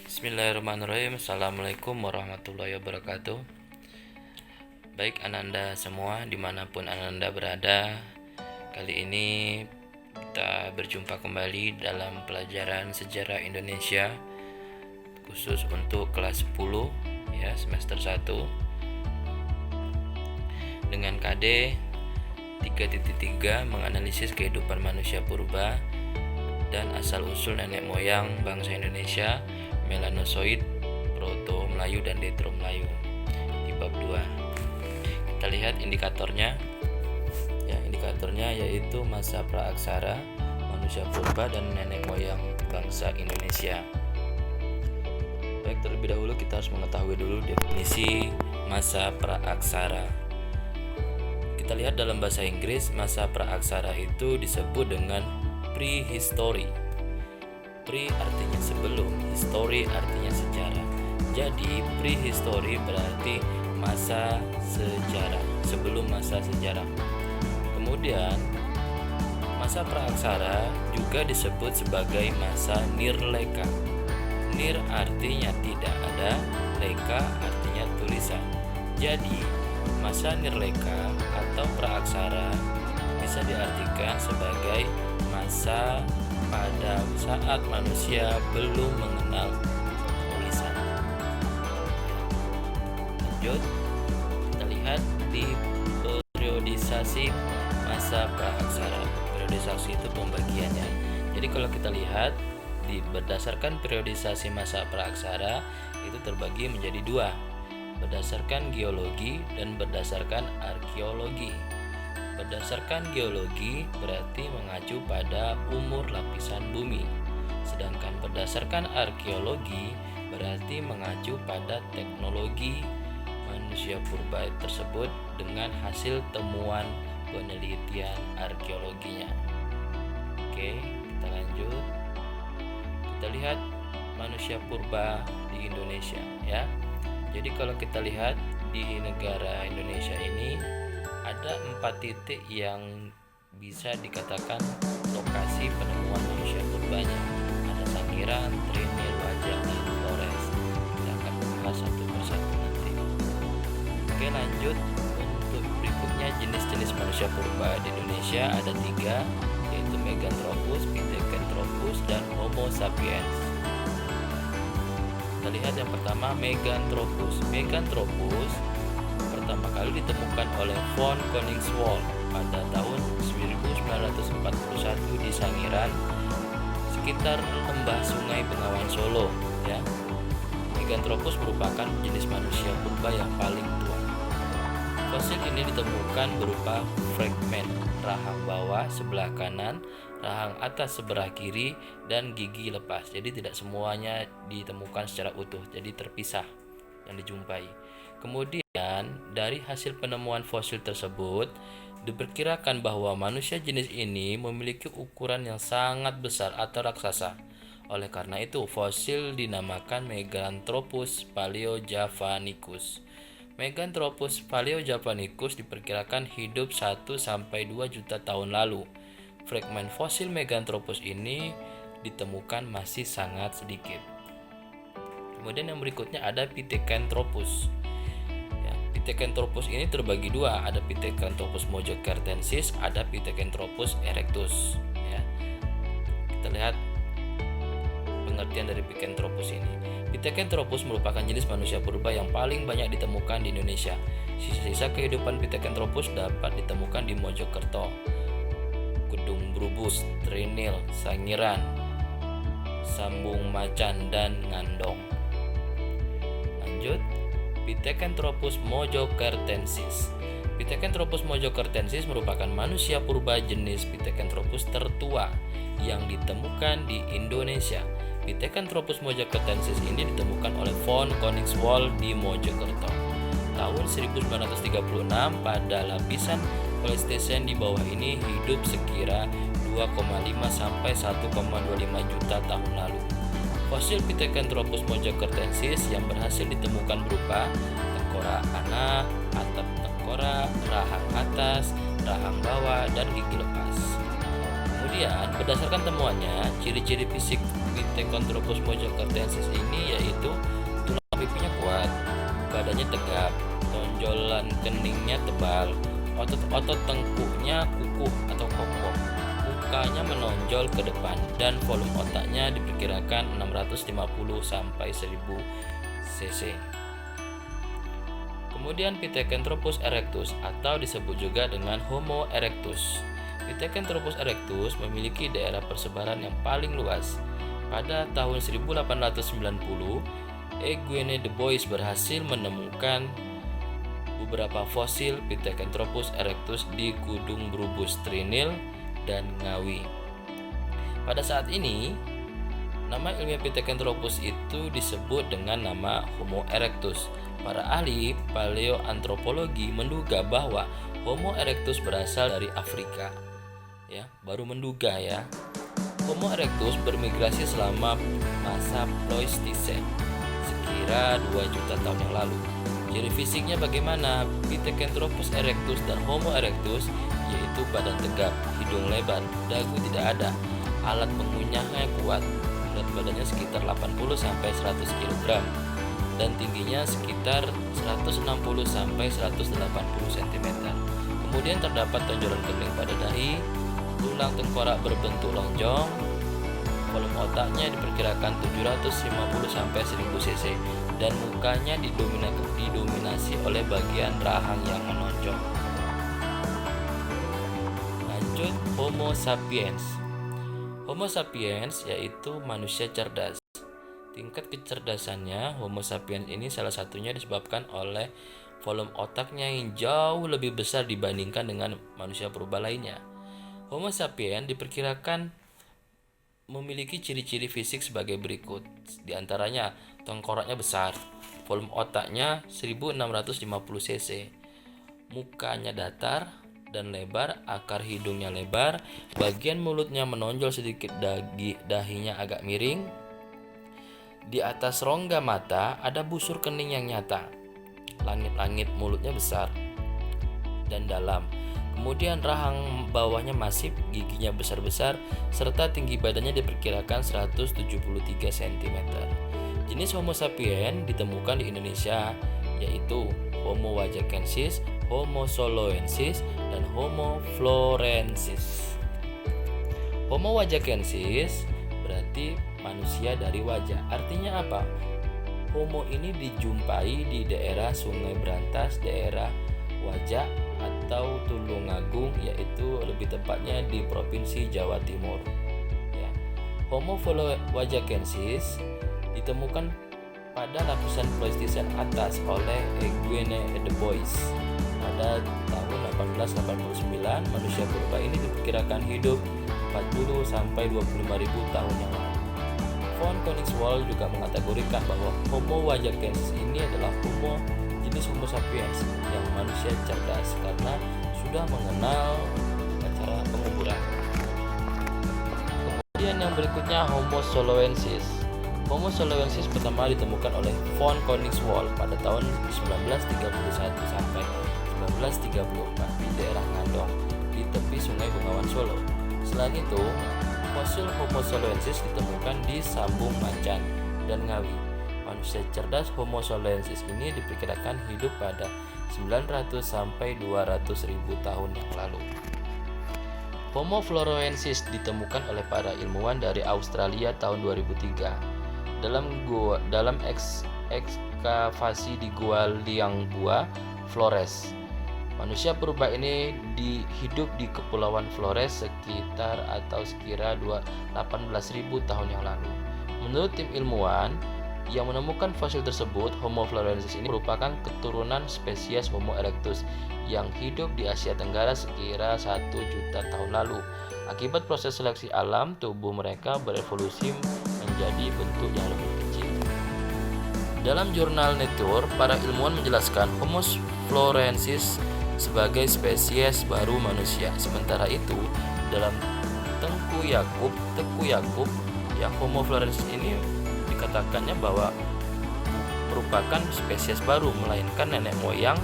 Bismillahirrahmanirrahim. Assalamualaikum warahmatullahi wabarakatuh. Baik Ananda semua, dimanapun Ananda berada, kali ini kita berjumpa kembali dalam pelajaran sejarah Indonesia, khusus untuk kelas 10 ya, semester 1 dengan KD 3.3 menganalisis kehidupan manusia purba dan asal-usul nenek moyang bangsa Indonesia, Melanozoik, Proto Melayu dan Detro Melayu di bab 2. Kita lihat indikatornya. Ya, indikatornya yaitu masa praaksara, manusia purba dan nenek moyang bangsa Indonesia. Baik, terlebih dahulu kita harus mengetahui dulu definisi masa praaksara. Kita lihat dalam bahasa Inggris, masa praaksara itu disebut dengan prehistory. Pre artinya sebelum, history artinya sejarah. Jadi prehistory berarti masa sejarah, sebelum masa sejarah. Kemudian masa praaksara juga disebut sebagai masa nirleka. Nir artinya tidak ada, leka artinya tulisan. Jadi masa nirleka atau praaksara bisa diartikan sebagai masa pada saat manusia belum mengenal tulisan. Lanjut, kita lihat di periodisasi masa praaksara. Periodisasi itu pembagiannya. Jadi kalau kita lihat berdasarkan periodisasi masa praaksara itu terbagi menjadi dua, berdasarkan geologi dan berdasarkan arkeologi. Berdasarkan geologi berarti mengacu pada umur lapisan bumi, sedangkan berdasarkan arkeologi berarti mengacu pada teknologi manusia purba tersebut dengan hasil temuan penelitian arkeologinya. Oke, kita lanjut. Kita lihat manusia purba di Indonesia ya. Jadi kalau kita lihat di negara Indonesia ini ada 4 titik yang bisa dikatakan lokasi penemuan manusia purbanya. Ada Sangiran, Trinil, Wajah, dan Flores. Kita akan bahas satu persatu nanti. Oke, lanjut. Untuk berikutnya jenis-jenis manusia purba di Indonesia ada 3, yaitu Meganthropus, Pithecanthropus, dan Homo sapiens. Kita lihat yang pertama, Meganthropus. Meganthropus pertama kali ditemukan oleh von Koningswald pada tahun 1941 di Sangiran, sekitar lembah Sungai Bengawan Solo ya. Meganthropus merupakan jenis manusia purba yang paling tua. Fosil ini ditemukan berupa fragmen rahang bawah sebelah kanan, rahang atas sebelah kiri, dan gigi lepas. Jadi tidak semuanya ditemukan secara utuh, jadi terpisah yang dijumpai. Kemudian dari hasil penemuan fosil tersebut diperkirakan bahwa manusia jenis ini memiliki ukuran yang sangat besar atau raksasa. Oleh karena itu fosil dinamakan Meganthropus paleojavanicus. Meganthropus paleojavanicus diperkirakan hidup 1-2 juta tahun lalu. Fragmen fosil Meganthropus ini ditemukan masih sangat sedikit. Kemudian yang berikutnya ada Pithecanthropus. Pithecanthropus ini terbagi dua, ada Pithecanthropus mojokertensis, ada Pithecanthropus erectus. Ya. Kita lihat pengertian dari Pithecanthropus ini. Pithecanthropus merupakan jenis manusia purba yang paling banyak ditemukan di Indonesia. Sisa-sisa kehidupan Pithecanthropus dapat ditemukan di Mojokerto, Kedung Brubus, Trinil, Sangiran, Sambung Macan, dan Ngandong. Lanjut, Pithecanthropus mojokertensis. Pithecanthropus mojokertensis merupakan manusia purba jenis Pithecanthropus tertua yang ditemukan di Indonesia. Pithecanthropus mojokertensis ini ditemukan oleh von Koningswald di Mojokerto tahun 1936. Pada lapisan Pleistocene di bawah ini hidup sekira 2,5 sampai 1,25 juta tahun lalu. Fosil Pithecanthropus mojokertensis yang berhasil ditemukan berupa tengkorak anak, atap tengkorak, rahang atas, rahang bawah, dan gigi lepas. Kemudian, berdasarkan temuannya, ciri-ciri fisik Pithecanthropus mojacartensis ini yaitu tulang pipinya kuat, badannya tegap, tonjolan keningnya tebal, otot-otot tengkuknya kukuh atau kokoh, mukanya menonjol ke depan, dan volume otaknya diperkirakan 650 sampai 1000 cc. Kemudian Pithecanthropus erectus atau disebut juga dengan Homo erectus. Pithecanthropus erectus memiliki daerah persebaran yang paling luas. Pada tahun 1890, Eugene de Bois berhasil menemukan beberapa fosil Pithecanthropus erectus di Gunung Brubus, Trinil, dan Ngawi. Pada saat ini, nama ilmiah Pithecanthropus itu disebut dengan nama Homo erectus. Para ahli paleoantropologi menduga bahwa Homo erectus berasal dari Afrika. Ya, baru menduga ya. Homo erectus bermigrasi selama masa Pleistosen, sekira 2 juta tahun yang lalu. Ciri fisiknya bagaimana? Pithecanthropus erectus dan Homo erectus yaitu badan tegap, hidung lebar, dagu tidak ada, alat mengunyahnya kuat, berat badannya sekitar 80 sampai 100 kg dan tingginya sekitar 160 sampai 180 cm. Kemudian terdapat tonjolan kening pada dahi, tulang tengkorak berbentuk lonjong, volume otaknya diperkirakan 750 sampai 1000 cc dan mukanya didominasi oleh bagian rahang yang menonjol. Lanjut, Homo sapiens. Homo sapiens yaitu manusia cerdas. Tingkat kecerdasannya Homo sapiens ini salah satunya disebabkan oleh volume otaknya yang jauh lebih besar dibandingkan dengan manusia purba lainnya. Homo sapiens diperkirakan memiliki ciri-ciri fisik sebagai berikut. Di antaranya, tengkoraknya besar, volume otaknya 1650 cc, mukanya datar dan lebar, akar hidungnya lebar, bagian mulutnya menonjol sedikit, dahinya agak miring. Di atas rongga mata ada busur kening yang nyata. Langit-langit mulutnya besar dan dalam. Kemudian rahang bawahnya masif, giginya besar-besar, serta tinggi badannya diperkirakan 173 cm. Jenis Homo sapiens ditemukan di Indonesia yaitu Homo wajakensis, Homo soloensis, dan Homo florensis. Homo wajakensis berarti manusia dari wajah. Artinya apa? Homo ini dijumpai di daerah Sungai Brantas, daerah Wajak atau Tulungagung, yaitu lebih tepatnya di Provinsi Jawa Timur. Ya. Homo wajakensis ditemukan pada lapisan Pleistosen atas oleh Eugene de Bois. Pada tahun 1889, manusia purba ini diperkirakan hidup 40 sampai 25.000 tahun yang lalu. Von Koenigswald juga mengategorikan bahwa Homo wajakensis ini adalah jenis Homo sapiens yang manusia cerdas karena sudah mengenal cara penguburan. Kemudian yang berikutnya Homo soloensis. Homo soloensis pertama ditemukan oleh Von Koenigswald pada tahun 1931 sampai 1934 di daerah Ngandong di tepi Sungai Bengawan Solo. Selain itu, fosil Homo soloensis ditemukan di Sambung Macan dan Ngawi. Manusia cerdas Homo soloensis ini diperkirakan hidup pada 900 sampai 200.000 tahun yang lalu. Homo floresiensis ditemukan oleh para ilmuwan dari Australia tahun 2003 dalam ekskavasi di Gua Liangbua, Flores. Manusia purba ini hidup di Kepulauan Flores sekitar atau sekira 18.000 tahun yang lalu. Menurut tim ilmuwan yang menemukan fosil tersebut, Homo floresiensis ini merupakan keturunan spesies Homo erectus yang hidup di Asia Tenggara sekira 1 juta tahun lalu. Akibat proses seleksi alam, tubuh mereka berevolusi menjadi bentuk yang lebih kecil. Dalam jurnal Nature, para ilmuwan menjelaskan Homo floresiensis sebagai spesies baru manusia. Sementara itu, dalam Tengku Yakub yang Homo floresiensis ini dikatakannya bahwa merupakan spesies baru, melainkan nenek moyang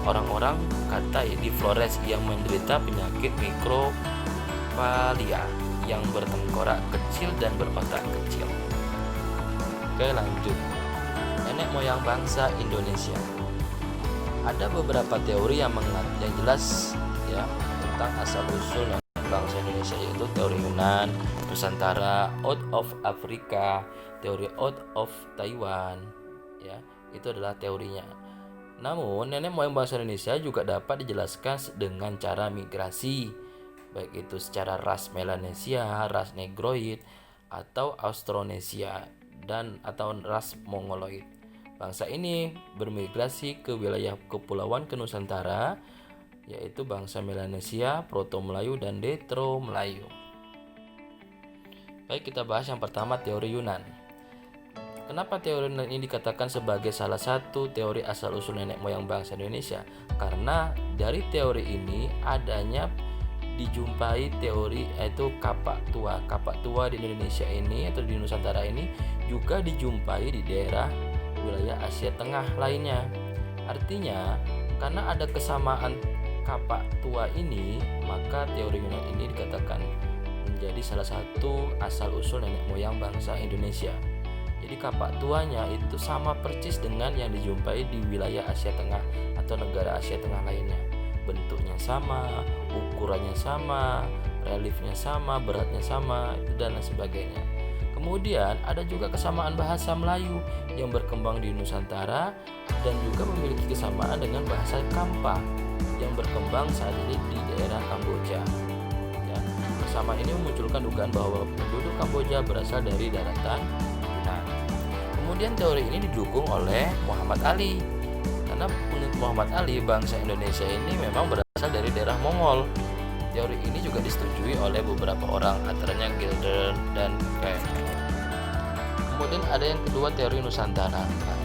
orang-orang kata di Flores yang menderita penyakit cefalia yang bertengkorak kecil dan berotak kecil. Oke, lanjut. Nenek moyang bangsa Indonesia. Ada beberapa teori yang jelas ya tentang asal usul bangsa Indonesia, yaitu teori Yunan, Nusantara, out of Afrika, teori out of Taiwan. Ya, itu adalah teorinya. Namun, nenek moyang bangsa Indonesia juga dapat dijelaskan dengan cara migrasi, baik itu secara ras Melanesia, ras Negroid, atau Austronesia dan atau ras Mongoloid. Bangsa ini bermigrasi ke wilayah kepulauan ke Nusantara, yaitu bangsa Melanesia, Proto-Melayu, dan Detro-Melayu. Baik, kita bahas yang pertama, teori Yunan. Kenapa teori Yunan ini dikatakan sebagai salah satu teori asal-usul nenek moyang bangsa Indonesia? Karena dari teori ini adanya dijumpai teori yaitu kapak tua. Kapak tua di Indonesia ini atau di Nusantara ini juga dijumpai di daerah wilayah Asia Tengah lainnya. Artinya, karena ada kesamaan kapak tua ini, maka teori Yunan ini dikatakan menjadi salah satu asal-usul nenek moyang bangsa Indonesia. Jadi kapak tuanya itu sama persis dengan yang dijumpai di wilayah Asia Tengah atau negara Asia Tengah lainnya. Bentuknya sama, ukurannya sama, reliefnya sama, beratnya sama, dan lain sebagainya. Kemudian ada juga kesamaan bahasa Melayu yang berkembang di Nusantara dan juga memiliki kesamaan dengan bahasa Kampa yang berkembang saat ini di daerah Kamboja. Ya, kesamaan ini memunculkan dugaan bahwa penduduk Kamboja berasal dari daratan Yunan. Kemudian teori ini didukung oleh Muhammad Ali. Karena menurut Muhammad Ali, bangsa Indonesia ini memang berasal dari daerah Mongol. Teori ini juga disetujui oleh beberapa orang, antaranya Gilder dan Kemp. Kemudian ada yang kedua, teori Nusantara. Nah,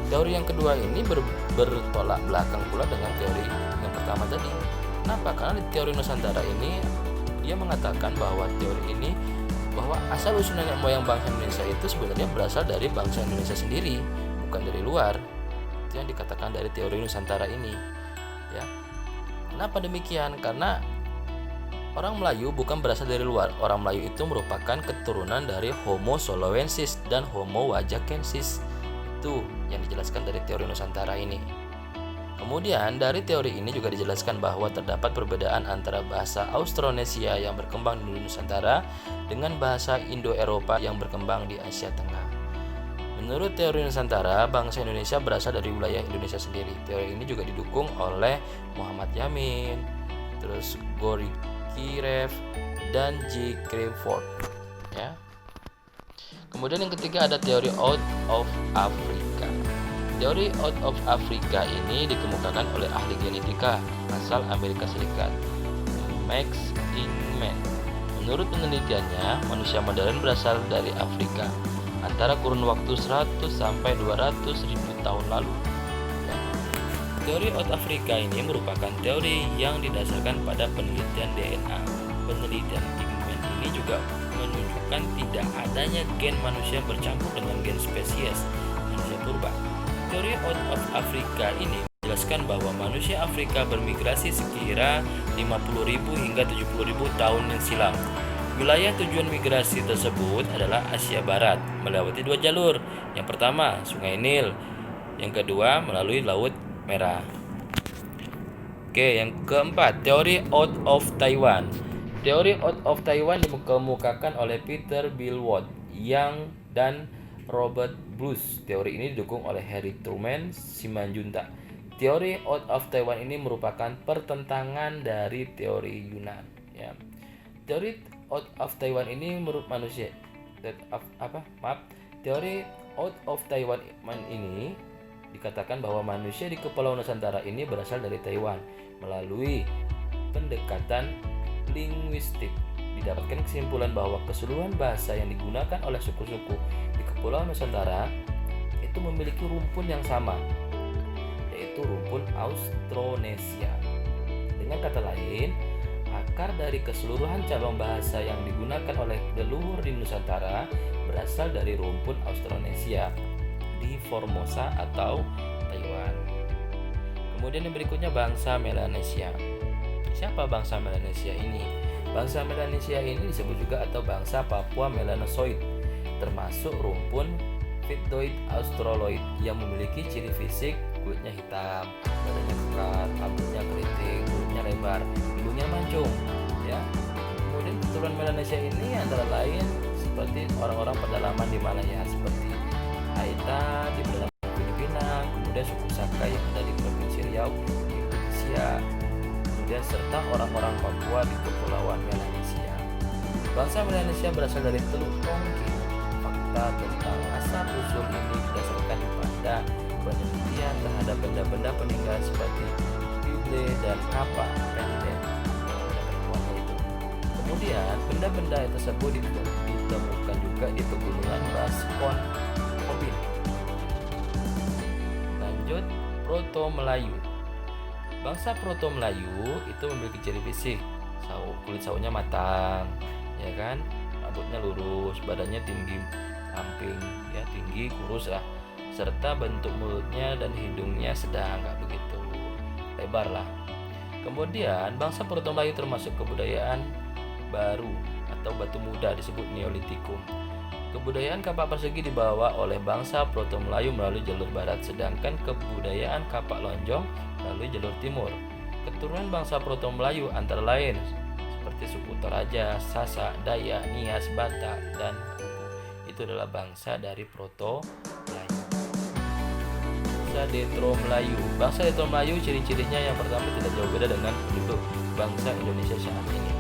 teori yang kedua ini bertolak belakang pula dengan teori yang pertama tadi. Kenapa? Karena di teori Nusantara ini dia mengatakan bahwa bahwa asal usul nenek moyang bangsa Indonesia itu sebenarnya berasal dari bangsa Indonesia sendiri, bukan dari luar. Itu yang dikatakan dari teori Nusantara ini. Ya. Kenapa demikian? Karena orang Melayu bukan berasal dari luar. Orang Melayu itu merupakan keturunan dari Homo soloensis dan Homo wajakensis. Itu yang dijelaskan dari teori Nusantara ini. Kemudian dari teori ini juga dijelaskan bahwa terdapat perbedaan antara bahasa Austronesia yang berkembang di Nusantara dengan bahasa Indo-Eropa yang berkembang di Asia Tengah. Menurut teori Nusantara, bangsa Indonesia berasal dari wilayah Indonesia sendiri. Teori ini juga didukung oleh Muhammad Yamin, terus Gori Kirev, dan J. Crayford. Ya. Kemudian yang ketiga ada teori out of Africa. Teori out of Africa ini dikemukakan oleh ahli genetika asal Amerika Serikat, Max Ingman. Menurut penelitiannya, manusia modern berasal dari Afrika antara kurun waktu 100 sampai 200 ribu tahun lalu. Ya. Teori out Africa ini merupakan teori yang didasarkan pada penelitian DNA. Penelitian Ingman ini juga menunjukkan tidak adanya gen manusia bercampur dengan gen spesies manusia purba. Teori out of Africa ini menjelaskan bahwa manusia Afrika bermigrasi sekira 50.000 hingga 70.000 tahun yang silam. Wilayah tujuan migrasi tersebut adalah Asia Barat, melewati dua jalur. Yang pertama, Sungai Nil. Yang kedua, melalui Laut Merah. Oke, yang keempat, teori out of Taiwan. Teori out of Taiwan dikemukakan oleh Peter Billwood, Yang, dan Robert Bruce. Teori ini didukung oleh Harry Truman Simanjuntak. Teori out of Taiwan ini merupakan pertentangan dari teori Yunan. Ya. Teori out of Taiwan ini menurut manusia. Teori out of Taiwan ini dikatakan bahwa manusia di Kepulauan Nusantara ini berasal dari Taiwan melalui pendekatan linguistik. Didapatkan kesimpulan bahwa keseluruhan bahasa yang digunakan oleh suku-suku di Kepulauan Nusantara itu memiliki rumpun yang sama, yaitu rumpun Austronesia. Dengan kata lain, akar dari keseluruhan cabang bahasa yang digunakan oleh leluhur di Nusantara berasal dari rumpun Austronesia di Formosa atau Taiwan. Kemudian yang berikutnya bangsa Melanesia. Siapa bangsa Melanesia ini? Bangsa Melanesia ini disebut juga atau bangsa Papua Melanosoid, termasuk rumpun Phytoid Australoid yang memiliki ciri fisik kulitnya hitam, badannya kekar, rambutnya keriting, mulutnya lebar, hidungnya mancung. Ya. Kemudian keturunan Melanesia ini antara lain seperti orang-orang pedalaman di Malaya seperti Aita di pedalaman Filipina, kemudian suku Saka yang ada di Provinsi Riau di Indonesia, kemudian serta orang-orang Papua di Kepulauan Melanesia. Bangsa Melanesia berasal dari Teluk Tongki. Fakta tentang asal usul ini didasarkan pada penelitian terhadap benda-benda peninggalan seperti Bible dan kapak pendek itu. Kemudian benda-benda tersebut ditemukan juga di pegunungan Baskon Kobin. Lanjut, Proto Melayu. Bangsa Proto Melayu itu memiliki ciri fisik, kulit sawonya matang, ya kan, rambutnya lurus, badannya tinggi, ramping, ya tinggi, kurus lah, serta bentuk mulutnya dan hidungnya sedang, nggak begitu lebar lah. Kemudian bangsa Proto Melayu termasuk kebudayaan baru atau batu muda disebut Neolitikum. Kebudayaan kapak persegi dibawa oleh bangsa Proto Melayu melalui jalur barat, sedangkan kebudayaan kapak lonjong melalui jalur timur. Keturunan bangsa Proto Melayu antara lain seperti suku Toraja, Sasak, Dayak, Nias, Batak, dan Kubu. Itu adalah bangsa dari Proto Melayu. Bangsa Detro Melayu. Bangsa Detro Melayu ciri-cirinya yang pertama tidak jauh beda dengan penduduk bangsa Indonesia saat ini.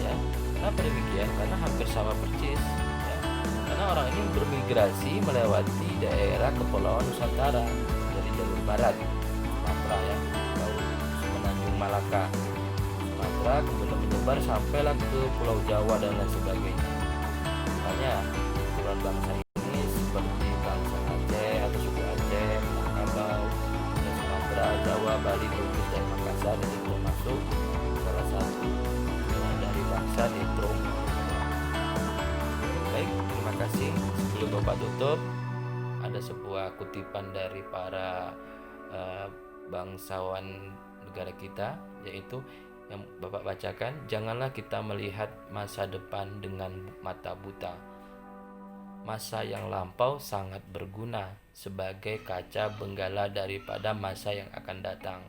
Ya, kenapa demikian? Karena hampir sama persis. Karena orang ini bermigrasi melewati daerah Kepulauan Nusantara dari jalur barat, Sumatera ya, laut Semenanjung Malaka, Sumatera, kemudian menyebar sampailah ke Pulau Jawa dan lain sebagainya. Makanya keturunan bangsa ini seperti bangsa Aceh atau suku Aceh, Minangkabau, dan Sumatera, Jawa, Bali, Bugis, dan Makassar itu termasuk salah satu dari bangsa Detro. Baik, terima kasih. Sebelum Bapak tutup, ada sebuah kutipan dari para bangsawan negara kita, yaitu yang Bapak bacakan, janganlah kita melihat masa depan dengan mata buta. Masa yang lampau sangat berguna sebagai kaca benggala daripada masa yang akan datang.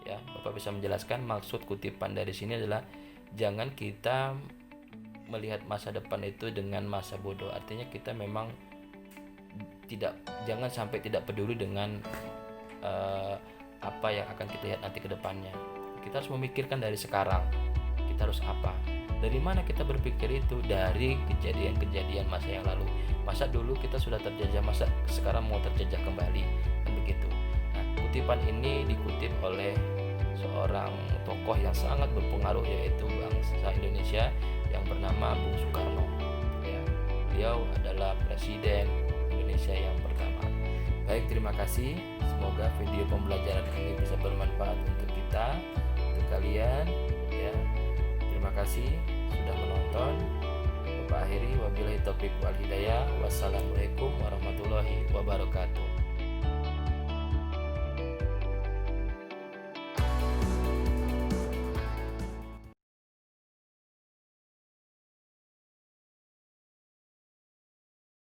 Ya, Bapak bisa menjelaskan maksud kutipan dari sini adalah jangan kita melihat masa depan itu dengan masa bodoh. Artinya kita memang jangan sampai tidak peduli dengan apa yang akan kita lihat nanti ke depannya. Kita harus memikirkan dari sekarang. Kita harus apa? Dari mana kita berpikir itu? Dari kejadian-kejadian masa yang lalu. Masa dulu kita sudah terjajah, masa sekarang mau terjajah kembali, kan begitu. Nah, kutipan ini dikutip oleh seorang tokoh yang sangat berpengaruh, yaitu bangsa Indonesia yang bernama Bung Soekarno. Ya, beliau adalah Presiden Indonesia yang pertama. Baik, terima kasih. Semoga video pembelajaran ini bisa bermanfaat untuk kita, untuk kalian. Ya, terima kasih sudah menonton. Bapak akhiri, wabillahi taufiq wal hidayah. Wassalamualaikum warahmatullahi wabarakatuh.